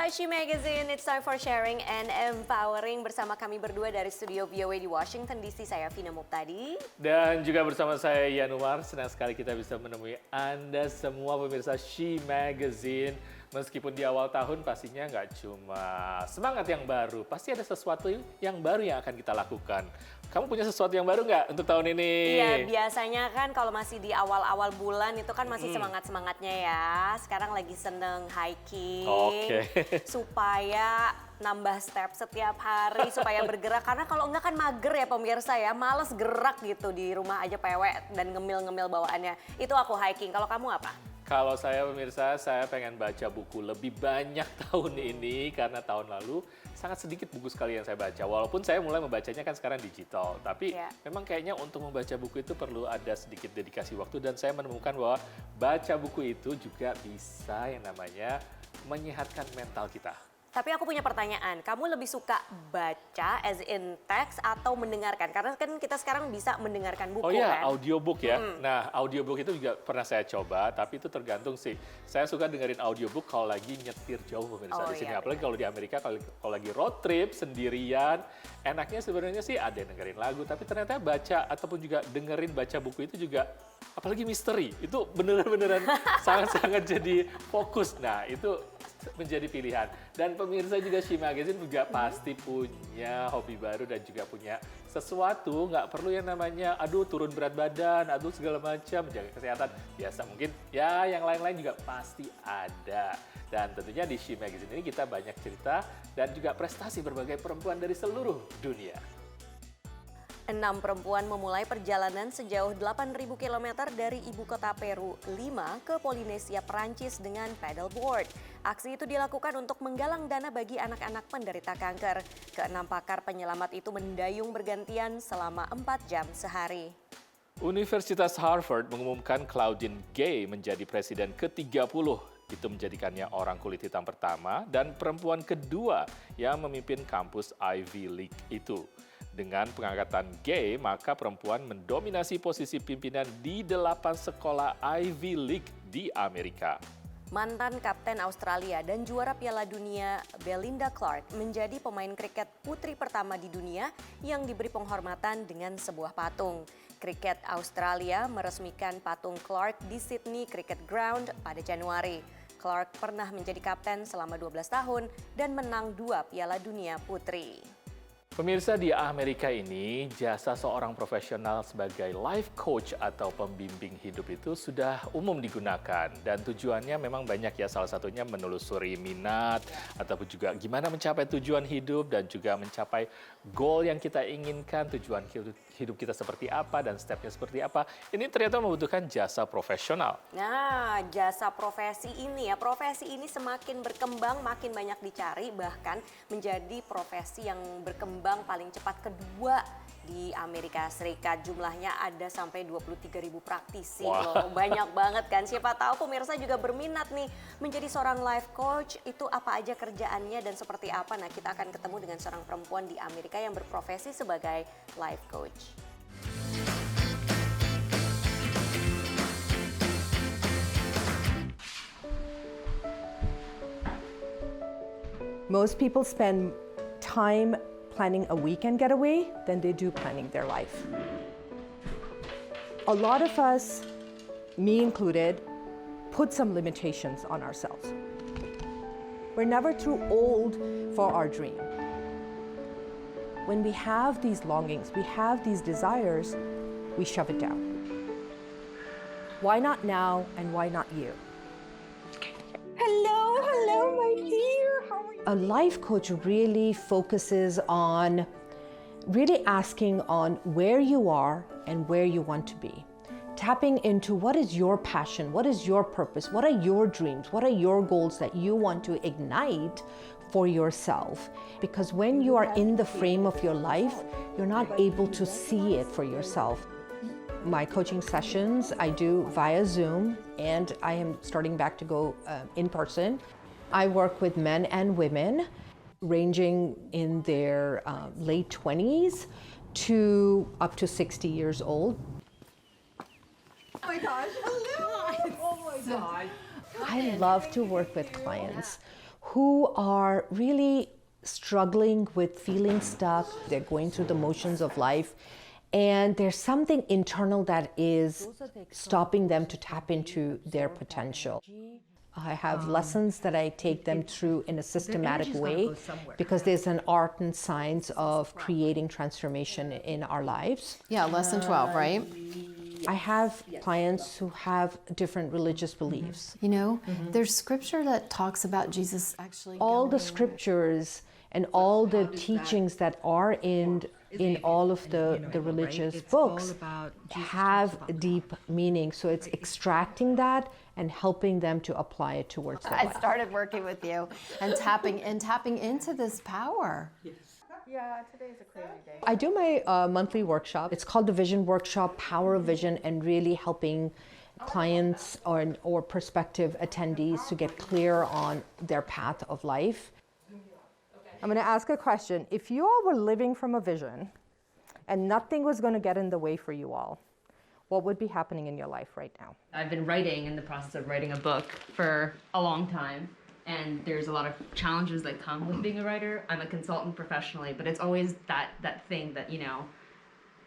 Hai She Magazine, it's time for sharing and empowering bersama kami berdua dari studio VOA di Washington DC. Saya Vina Muptadi. Dan juga bersama saya Ian Umar, senang sekali kita bisa menemui Anda semua pemirsa She Magazine. Meskipun di awal tahun pastinya nggak cuma semangat yang baru, pasti ada sesuatu yang baru yang akan kita lakukan. Kamu punya sesuatu yang baru nggak untuk tahun ini? Iya, biasanya kan kalau masih di awal-awal bulan itu kan masih semangat-semangatnya ya. Sekarang lagi seneng hiking, supaya nambah step setiap hari, supaya bergerak. Karena kalau enggak kan mager ya pemirsa ya, males gerak gitu di rumah aja pewek dan ngemil-ngemil bawaannya. Itu aku hiking, kalau kamu apa? Kalau saya pemirsa, saya pengen baca buku lebih banyak tahun ini karena tahun lalu sangat sedikit buku sekali yang saya baca. Walaupun saya mulai membacanya kan sekarang digital, tapi memang kayaknya untuk membaca buku itu perlu ada sedikit dedikasi waktu dan saya menemukan bahwa baca buku itu juga bisa yang namanya menyehatkan mental kita. Tapi aku punya pertanyaan, kamu lebih suka baca as in text atau mendengarkan? Karena kan kita sekarang bisa mendengarkan buku kan? Oh iya, audiobook ya. Nah, audiobook itu juga pernah saya coba, tapi itu tergantung sih. Saya suka dengerin audiobook kalau lagi nyetir jauh pemirsa di sini. Apalagi kalau di Amerika, kalau lagi road trip sendirian, enaknya sebenarnya sih ada yang dengerin lagu, tapi ternyata baca ataupun juga dengerin baca buku itu juga, apalagi misteri, itu beneran sangat-sangat jadi fokus. Nah, itu menjadi pilihan. Dan pemirsa juga She Magazine juga pasti punya hobi baru dan juga punya sesuatu, nggak perlu yang namanya aduh turun berat badan, aduh segala macam, menjaga kesehatan. Biasa mungkin ya yang lain-lain juga pasti ada. Dan tentunya di She Magazine ini kita banyak cerita dan juga prestasi berbagai perempuan dari seluruh dunia. 6 perempuan memulai perjalanan sejauh 8.000 km dari ibu kota Peru, Lima, ke Polinesia, Perancis dengan paddleboard. Aksi itu dilakukan untuk menggalang dana bagi anak-anak penderita kanker. Keenam pakar penyelamat itu mendayung bergantian selama 4 jam sehari. Universitas Harvard mengumumkan Claudine Gay menjadi presiden ke-30. Itu menjadikannya orang kulit hitam pertama dan perempuan kedua yang memimpin kampus Ivy League itu. Dengan pengangkatan Gay, maka perempuan mendominasi posisi pimpinan di 8 sekolah Ivy League di Amerika. Mantan kapten Australia dan juara Piala Dunia Belinda Clark menjadi pemain kriket putri pertama di dunia yang diberi penghormatan dengan sebuah patung. Kriket Australia meresmikan patung Clark di Sydney Cricket Ground pada Januari. Clark pernah menjadi kapten selama 12 tahun dan menang 2 Piala Dunia putri. Pemirsa, di Amerika ini, jasa seorang profesional sebagai life coach atau pembimbing hidup itu sudah umum digunakan. Dan tujuannya memang banyak ya, salah satunya menelusuri minat, ataupun juga gimana mencapai tujuan hidup, dan juga mencapai goal yang kita inginkan, tujuan hidup kita seperti apa, dan stepnya seperti apa. Ini ternyata membutuhkan jasa profesional. Nah, jasa profesi ini ini semakin berkembang, makin banyak dicari, bahkan menjadi profesi yang berkembang paling cepat kedua di Amerika Serikat. Jumlahnya ada sampai 23.000 praktisi loh. Banyak banget kan. Siapa tahu pemirsa juga berminat nih menjadi seorang life coach. Itu apa aja kerjaannya dan seperti apa. Nah, kita akan ketemu dengan seorang perempuan di Amerika yang berprofesi sebagai life coach. Most people spend time planning a weekend getaway than they do planning their life. A lot of us, me included, put some limitations on ourselves. We're never too old for our dream. When we have these longings, we have these desires, we shove it down. Why not now and why not you? Hello, my dear. How are you? A life coach really focuses on really asking on where you are and where you want to be. Tapping into what is your passion, what is your purpose, what are your dreams, what are your goals that you want to ignite for yourself. Because when you are in the frame of your life, you're not able to see it for yourself. My coaching sessions I do via Zoom, and I am starting back to go in person. I work with men and women ranging in their late 20s to up to 60 years old. Oh my gosh, hello! Oh my God. I love to work with clients who are really struggling with feeling stuck. They're going through the motions of life, and there's something internal that is stopping them to tap into their potential. I have lessons that I take them through in a systematic way because there's an art and science of creating transformation in our lives. Yeah, lesson 12, right? I have clients who have different religious beliefs. You know, there's scripture that talks about Jesus actually All the scriptures and all the teachings that are in all of the religious books have deep meaning. So it's extracting that and helping them to apply it towards their life. I started working with you and tapping into this power. Yeah, today's a crazy day. I do my monthly workshop. It's called the Vision Workshop, Power of Vision, and really helping clients or prospective attendees to get clear on their path of life. I'm going to ask a question. If you all were living from a vision and nothing was going to get in the way for you all, what would be happening in your life right now? I've been in the process of writing a book for a long time, and there's a lot of challenges that come with being a writer. I'm a consultant professionally, but it's always that thing that, you know,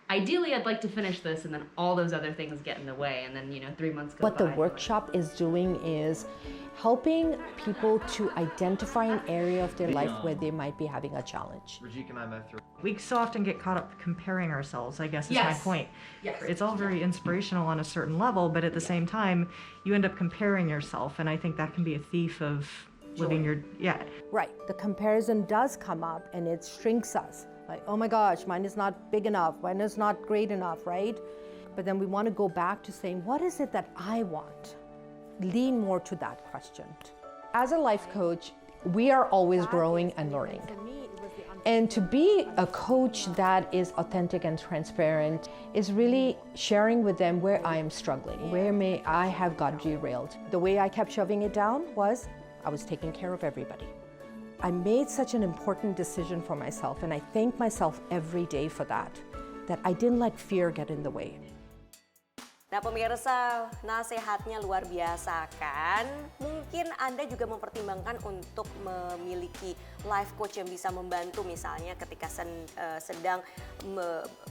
ideally I'd like to finish this and then all those other things get in the way, and then, you know, 3 months go What by. the workshop is doing is helping people to identify an area of their life where they might be having a challenge. We so often get caught up comparing ourselves, I guess is Yes. my point. Yes. It's all very inspirational on a certain level, but at the same time, you end up comparing yourself, and I think that can be a thief of living your, Right. The comparison does come up and it shrinks us. Like, oh my gosh, mine is not big enough, mine is not great enough, right? But then we want to go back to saying, what is it that I want? Lean more to that question. As a life coach, we are always growing and learning. And to be a coach that is authentic and transparent is really sharing with them where I am struggling, where may I have got derailed. The way I kept shoving it down was I was taking care of everybody. I made such an important decision for myself, and I thank myself every day for that I didn't let fear get in the way. Nah pemirsa, nasihatnya luar biasa kan? Mungkin Anda juga mempertimbangkan untuk memiliki life coach yang bisa membantu misalnya ketika sedang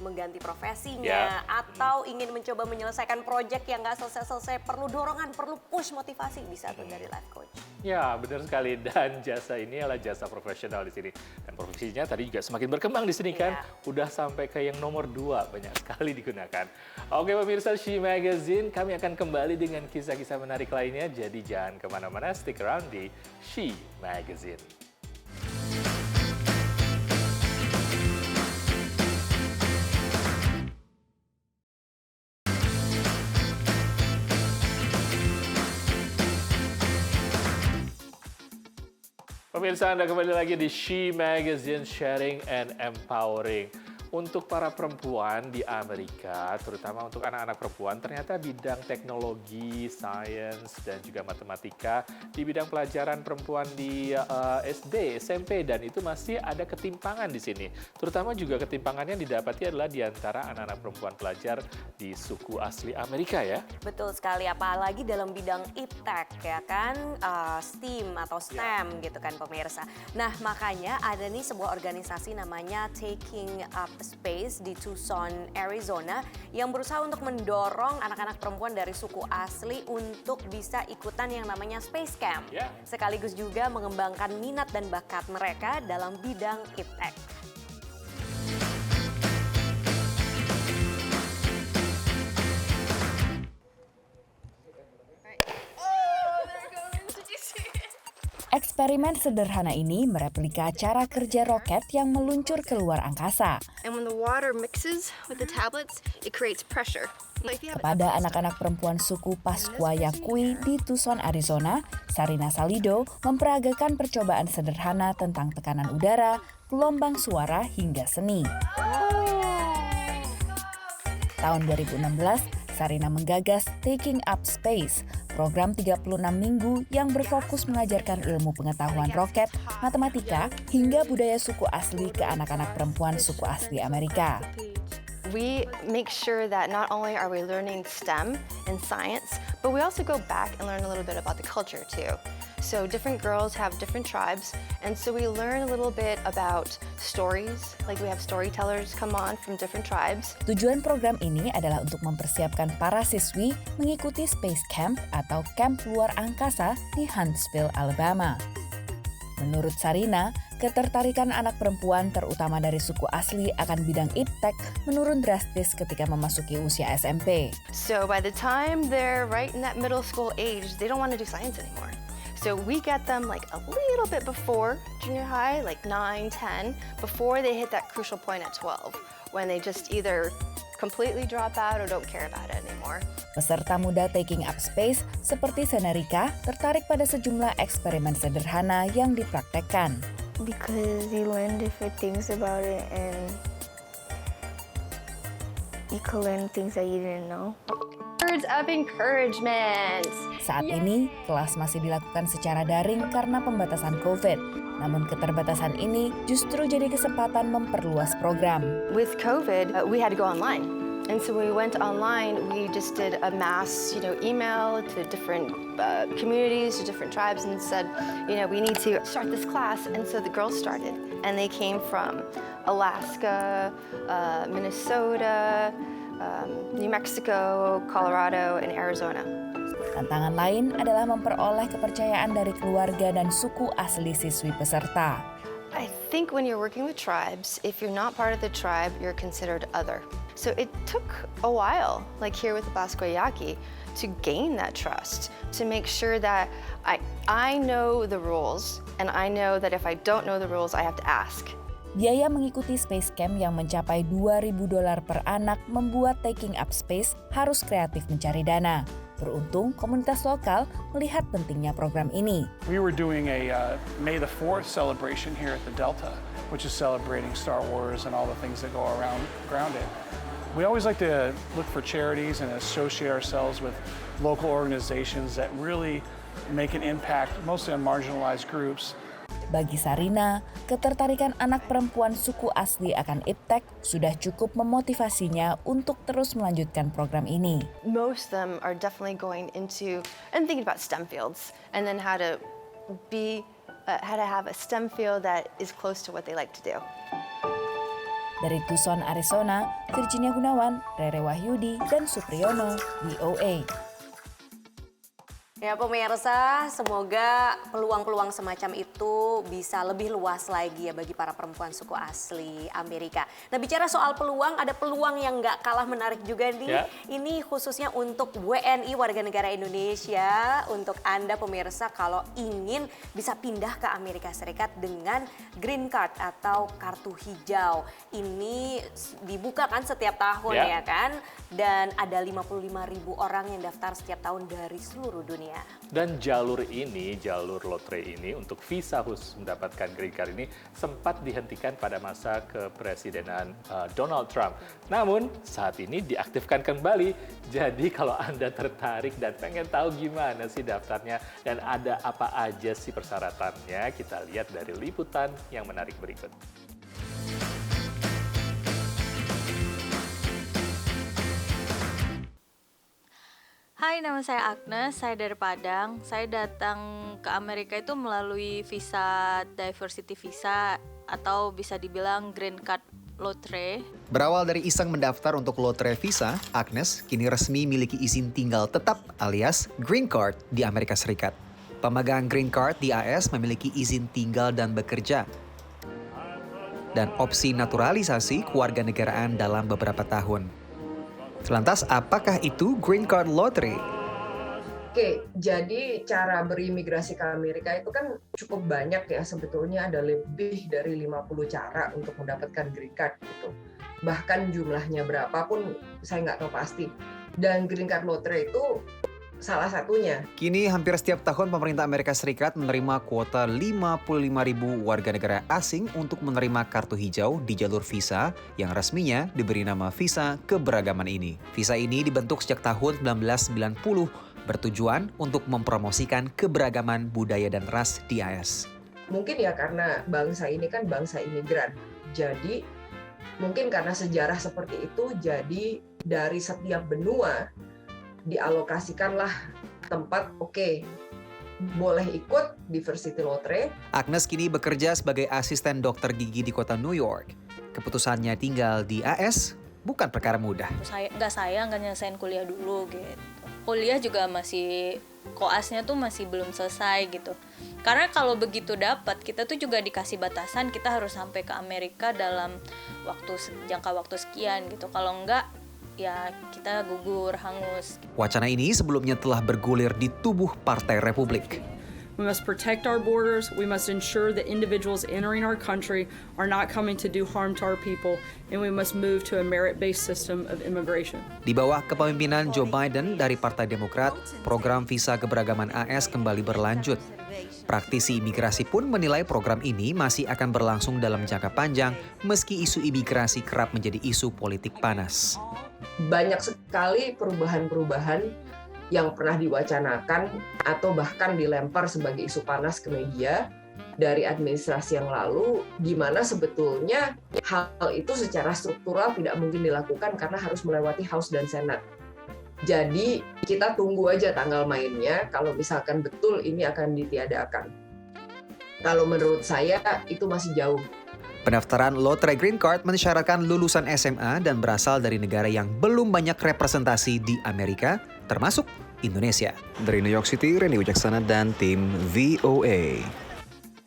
mengganti profesinya atau ingin mencoba menyelesaikan proyek yang nggak selesai-selesai, perlu dorongan, perlu push motivasi, bisa tuh dari life coach. Ya, benar sekali. Dan jasa ini adalah jasa profesional di sini. Dan profesinya tadi juga semakin berkembang di sini kan. Udah sampai ke yang nomor 2, banyak sekali digunakan. Oke pemirsa She Magazine, kami akan kembali dengan kisah-kisah menarik lainnya. Jadi jangan kemana-mana, stick around di She Magazine. Pemirsa, Anda kembali lagi di She Magazine, Sharing and Empowering. Untuk para perempuan di Amerika, terutama untuk anak-anak perempuan, ternyata bidang teknologi, sains, dan juga matematika di bidang pelajaran perempuan di SD, SMP, dan itu masih ada ketimpangan di sini. Terutama juga ketimpangannya didapati adalah di antara anak-anak perempuan pelajar di suku asli Amerika ya. Betul sekali, apalagi dalam bidang iptek ya kan, STEAM atau STEM gitu kan pemirsa. Nah makanya ada nih sebuah organisasi namanya Taking Up Space di Tucson, Arizona yang berusaha untuk mendorong anak-anak perempuan dari suku asli untuk bisa ikutan yang namanya Space Camp. Sekaligus juga mengembangkan minat dan bakat mereka dalam bidang iptek. Eksperimen sederhana ini mereplika cara kerja roket yang meluncur ke luar angkasa. And when the water mixes with the tablets, it creates pressure. Kepada anak-anak perempuan suku Pasqua Yaqui di Tucson, Arizona, Sarina Salido memperagakan percobaan sederhana tentang tekanan udara, gelombang suara, hingga seni. Tahun 2016, Sarina menggagas Taking Up Space, program 36 minggu yang berfokus mengajarkan ilmu pengetahuan roket, matematika, hingga budaya suku asli ke anak-anak perempuan suku asli Amerika. We make sure that not only are we learning STEM and science, but we also go back and learn a little bit about the culture too. So different girls have different tribes, and so we learn a little bit about stories, like we have storytellers come on from different tribes. Tujuan program ini adalah untuk mempersiapkan para siswi mengikuti Space Camp atau camp luar angkasa di Huntsville, Alabama. Menurut Sarina, ketertarikan anak perempuan terutama dari suku asli akan bidang iptek menurun drastis ketika memasuki usia SMP. So by the time they're right in that middle school age, they don't want to do science anymore. So we get them like a little bit before junior high, like 9, 10, before they hit that crucial point at 12, when they just either completely drop out or don't care about it anymore. Peserta muda Taking Up Space seperti Senarika tertarik pada sejumlah eksperimen sederhana yang dipraktekkan. Because you learn different things about it and you can learn things that you didn't know. Words of encouragement. Saat ini, kelas masih dilakukan secara daring karena pembatasan COVID. Namun keterbatasan ini justru jadi kesempatan memperluas program. With COVID, we had to go online. And so when we went online, we just did a mass, email to different communities, to different tribes, and said, we need to start this class. And so the girls started, and they came from Alaska, Minnesota, New Mexico, Colorado, and Arizona. Tantangan lain adalah memperoleh kepercayaan dari keluarga dan suku asli siswi peserta. I think when you're working with tribes, if you're not part of the tribe, you're considered other. So it took a while, like here with the Basque Yaqui, to gain that trust, to make sure that I know the rules, and I know that if I don't know the rules, I have to ask. Biaya mengikuti Space Camp yang mencapai $2.000 per anak membuat Taking Up Space harus kreatif mencari dana. Beruntung, komunitas lokal melihat pentingnya program ini. We were doing a May the 4th celebration here at the Delta, which is celebrating Star Wars and all the things that go around it. We always like to look for charities and associate ourselves with local organizations that really make an impact, mostly on marginalized groups. Bagi Sarina, ketertarikan anak perempuan suku asli akan iptek sudah cukup memotivasinya untuk terus melanjutkan program ini. Most of them are definitely going into and thinking about STEM fields, and then how to have a STEM field that is close to what they like to do. Dari Tucson, Arizona, Virginia Gunawan, Rere Wahyudi, dan Supriyono, VOA. Ya pemirsa, semoga peluang-peluang semacam itu bisa lebih luas lagi ya bagi para perempuan suku asli Amerika. Nah bicara soal peluang, ada peluang yang nggak kalah menarik juga nih. Ya. Ini khususnya untuk WNI warga negara Indonesia, untuk Anda pemirsa kalau ingin bisa pindah ke Amerika Serikat dengan green card atau kartu hijau. Ini dibuka kan setiap tahun ya kan? Dan ada 55.000 orang yang daftar setiap tahun dari seluruh dunia. Dan jalur lotre ini untuk visa khusus mendapatkan green card ini sempat dihentikan pada masa kepresidenan Donald Trump. Namun saat ini diaktifkan kembali. Jadi kalau Anda tertarik dan pengen tahu gimana sih daftarnya dan ada apa aja sih persyaratannya, kita lihat dari liputan yang menarik berikut. Hai, nama saya Agnes, saya dari Padang. Saya datang ke Amerika itu melalui visa diversity visa atau bisa dibilang green card lotre. Berawal dari iseng mendaftar untuk lotre visa, Agnes kini resmi miliki izin tinggal tetap alias green card di Amerika Serikat. Pemegang green card di AS memiliki izin tinggal dan bekerja dan opsi naturalisasi kewarganegaraan dalam beberapa tahun. Lantas, apakah itu Green Card Lottery? Oke, jadi cara berimigrasi ke Amerika itu kan cukup banyak ya, sebetulnya ada lebih dari 50 cara untuk mendapatkan Green Card gitu. Bahkan jumlahnya berapa pun saya nggak tahu pasti. Dan Green Card Lottery itu salah satunya. Kini hampir setiap tahun pemerintah Amerika Serikat menerima kuota 55.000 warga negara asing untuk menerima kartu hijau di jalur visa yang resminya diberi nama Visa Keberagaman ini. Visa ini dibentuk sejak tahun 1990 bertujuan untuk mempromosikan keberagaman budaya dan ras di AS. Mungkin ya karena bangsa ini kan bangsa imigran. Jadi mungkin karena sejarah seperti itu, jadi dari setiap benua dialokasikanlah tempat, boleh ikut diversity lotre. Agnes kini bekerja sebagai asisten dokter gigi di kota New York. Keputusannya tinggal di AS bukan perkara mudah. Saya nggak nyelesain kuliah dulu gitu. Kuliah juga masih koasnya tuh masih belum selesai gitu. Karena kalau begitu dapat, kita tuh juga dikasih batasan kita harus sampai ke Amerika dalam jangka waktu sekian gitu. Kalau enggak, ya kita gugur, hangus. Wacana ini sebelumnya telah bergulir di tubuh Partai Republik. We must protect our borders. We must ensure that individuals entering our country are not coming to do harm to our people, and we must move to a merit-based system of immigration. Di bawah kepemimpinan Joe Biden dari Partai Demokrat, program visa keberagaman AS kembali berlanjut. Praktisi imigrasi pun menilai program ini masih akan berlangsung dalam jangka panjang meski isu imigrasi kerap menjadi isu politik panas. Banyak sekali perubahan-perubahan yang pernah diwacanakan atau bahkan dilempar sebagai isu panas ke media dari administrasi yang lalu, di mana sebetulnya hal itu secara struktural tidak mungkin dilakukan karena harus melewati House dan Senat. Jadi kita tunggu aja tanggal mainnya, kalau misalkan betul ini akan ditiadakan. Kalau menurut saya itu masih jauh. Pendaftaran lotre Green Card mensyaratkan lulusan SMA dan berasal dari negara yang belum banyak representasi di Amerika, termasuk Indonesia. Dari New York City, Randy Wijaksana dan tim VOA.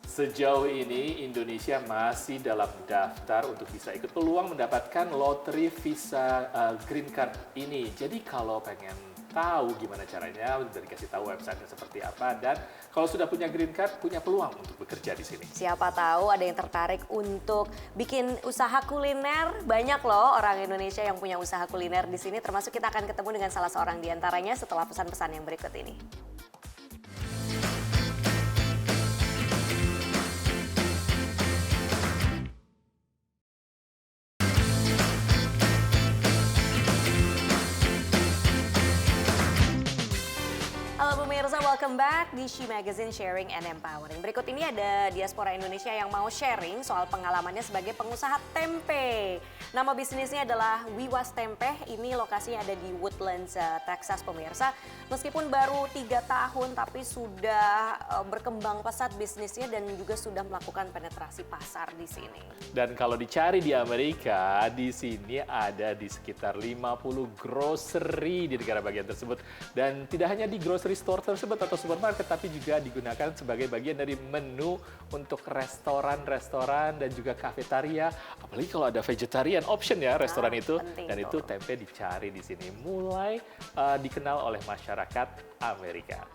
Sejauh ini Indonesia masih dalam daftar untuk bisa ikut peluang mendapatkan lotre visa Green Card ini. Jadi kalau pengen tahu gimana caranya, udah dikasih tahu websitenya seperti apa, dan kalau sudah punya Green Card, punya peluang untuk bekerja di sini. Siapa tahu ada yang tertarik untuk bikin usaha kuliner. Banyak loh orang Indonesia yang punya usaha kuliner di sini, termasuk kita akan ketemu dengan salah seorang di antaranya setelah pesan-pesan yang berikut ini. Welcome back di She Magazine Sharing and Empowering. Berikut ini ada diaspora Indonesia yang mau sharing soal pengalamannya sebagai pengusaha tempe. Nama bisnisnya adalah Wiwas Tempe. Ini lokasinya ada di Woodlands, Texas, pemirsa. Meskipun baru 3 tahun tapi sudah berkembang pesat bisnisnya dan juga sudah melakukan penetrasi pasar di sini. Dan kalau dicari di Amerika, di sini ada di sekitar 50 grocery di negara bagian tersebut. Dan tidak hanya di grocery store tersebut atau supermarket, tapi juga digunakan sebagai bagian dari menu untuk restoran-restoran dan juga kafetaria. Apalagi kalau ada vegetarian option ya restoran itu. Dan itu tempe dicari di sini. Mulai dikenal oleh masyarakat Amerika.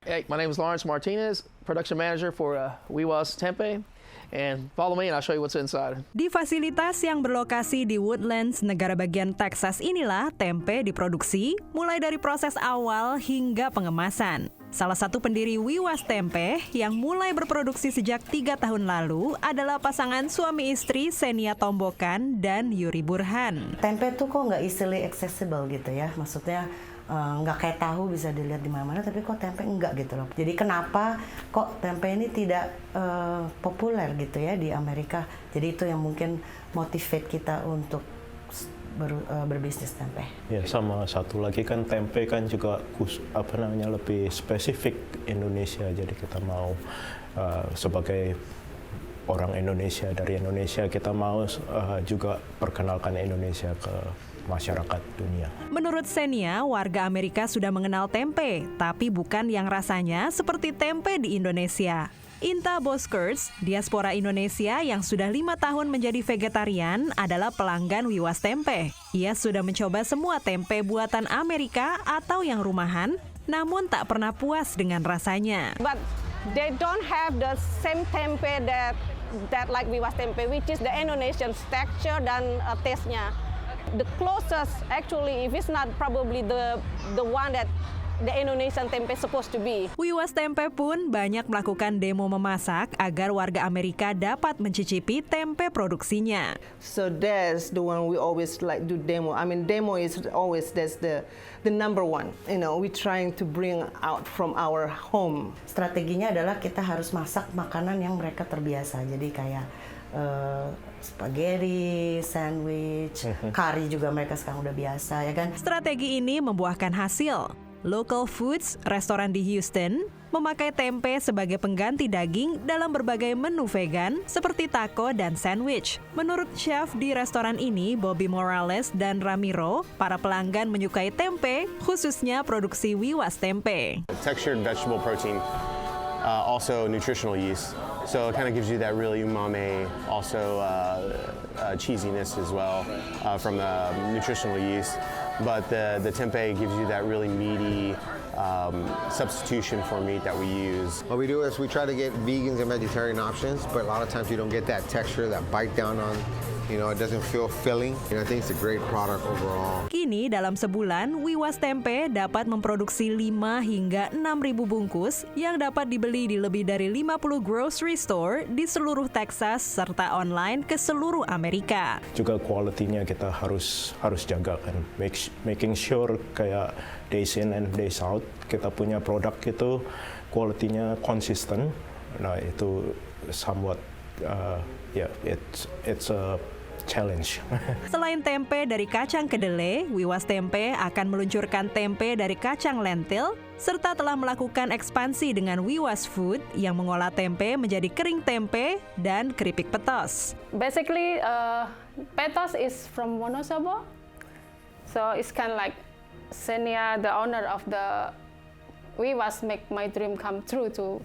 Hey, my name is Lawrence Martinez, production manager for Wiwas Tempe. And follow me and I'll show you what's inside. Di fasilitas yang berlokasi di Woodlands, negara bagian Texas inilah tempe diproduksi, mulai dari proses awal hingga pengemasan. Salah satu pendiri Wiwas Tempe yang mulai berproduksi sejak 3 tahun lalu adalah pasangan suami istri Senia Tombokan dan Yuri Burhan. Tempe tuh kok nggak easily accessible gitu ya, maksudnya nggak kayak tahu bisa dilihat di mana-mana, tapi kok tempe enggak gitu loh. Jadi kenapa kok tempe ini tidak populer gitu ya di Amerika? Jadi itu yang mungkin motivate kita untuk berbisnis tempe. Ya, sama satu lagi kan tempe kan juga lebih spesifik Indonesia. Jadi kita mau sebagai orang Indonesia dari Indonesia, kita mau juga perkenalkan Indonesia ke masyarakat dunia. Menurut Senia, warga Amerika sudah mengenal tempe, tapi bukan yang rasanya seperti tempe di Indonesia. Inta Boskerts, diaspora Indonesia yang sudah 5 tahun menjadi vegetarian, adalah pelanggan Wiwas Tempe. Ia sudah mencoba semua tempe buatan Amerika atau yang rumahan, namun tak pernah puas dengan rasanya. But they don't have the same tempe that like Wiwas Tempe, which is the Indonesian texture dan taste-nya. The closest actually, if it's not probably the one that the Indonesian tempe supposed to be. Wiwas Tempe pun banyak melakukan demo memasak agar warga Amerika dapat mencicipi tempe produksinya. So that's the one we always like do demo. I mean demo is always that's the number one. You know, we trying to bring out from our home. Strateginya adalah kita harus masak makanan yang mereka terbiasa. Jadi kayak spaghetti, sandwich, curry juga mereka sekarang udah biasa ya kan. Strategi ini membuahkan hasil. Local Foods, restoran di Houston, memakai tempe sebagai pengganti daging dalam berbagai menu vegan seperti taco dan sandwich. Menurut chef di restoran ini, Bobby Morales dan Ramiro, para pelanggan menyukai tempe, khususnya produksi Wiwas Tempe. Textured vegetable protein, also nutritional yeast. So it kind of gives you that really umami, also cheesiness as well from the nutritional yeast. But the tempeh gives you that really meaty substitution for meat that we use. What we do is we try to get vegans and vegetarian options, but a lot of times you don't get that texture, that bite down on. You know, it doesn't feel filling. And I think it's a great product overall. Kini dalam sebulan, Wiwas Tempe dapat memproduksi 5 hingga 6.000 bungkus yang dapat dibeli di lebih dari 50 grocery store di seluruh Texas serta online ke seluruh Amerika. Juga kualitinya kita harus jaga kan, making sure kayak days in and days out kita punya produk itu kualitinya konsisten. Nah itu somewhat it's a challenge. Selain tempe dari kacang kedelai, Wiwas Tempe akan meluncurkan tempe dari kacang lentil, serta telah melakukan ekspansi dengan Wiwas Food yang mengolah tempe menjadi kering tempe dan keripik petos. Basically, petos is from Wonosobo, so it's kind of like Senia, the owner of the Wiwas, make my dream come true to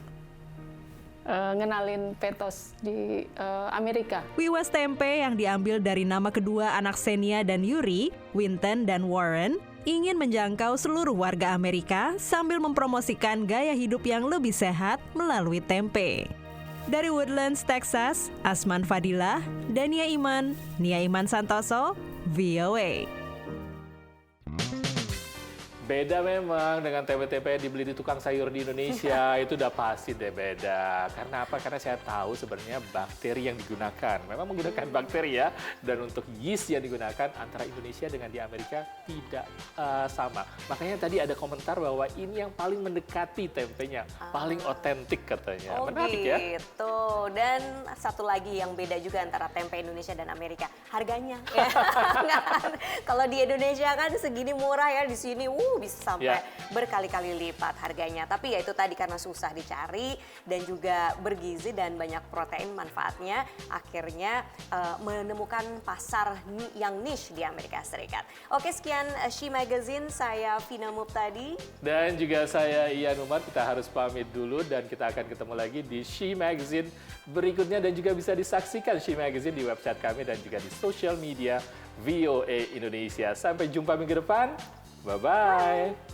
ngenalin petos di Amerika. Wiwas Tempe yang diambil dari nama kedua anak Senia dan Yuri, Winton dan Warren, ingin menjangkau seluruh warga Amerika sambil mempromosikan gaya hidup yang lebih sehat melalui tempe. Dari Woodlands, Texas, Asman Fadilah, Dania Iman, Nia Iman Santoso, VOA. Beda memang dengan tempe-tempe yang dibeli di tukang sayur di Indonesia. Itu udah pasti deh beda. Karena apa? Karena saya tahu sebenarnya bakteri yang digunakan. Memang menggunakan bakteri ya. Dan untuk yeast yang digunakan antara Indonesia dengan di Amerika tidak sama. Makanya tadi ada komentar bahwa ini yang paling mendekati tempenya. Paling otentik katanya. Menarik ya. Gitu. Dan satu lagi yang beda juga antara tempe Indonesia dan Amerika. Harganya. Kalau di Indonesia kan segini murah ya. Di sini bisa sampai berkali-kali lipat harganya. Tapi ya itu tadi karena susah dicari dan juga bergizi dan banyak protein manfaatnya, akhirnya menemukan pasar yang niche di Amerika Serikat. Oke, sekian She Magazine, saya Vina Muptadi. Dan juga saya Ian Umar, kita harus pamit dulu dan kita akan ketemu lagi di She Magazine berikutnya dan juga bisa disaksikan She Magazine di website kami dan juga di social media VOA Indonesia. Sampai jumpa minggu depan. Bye-bye.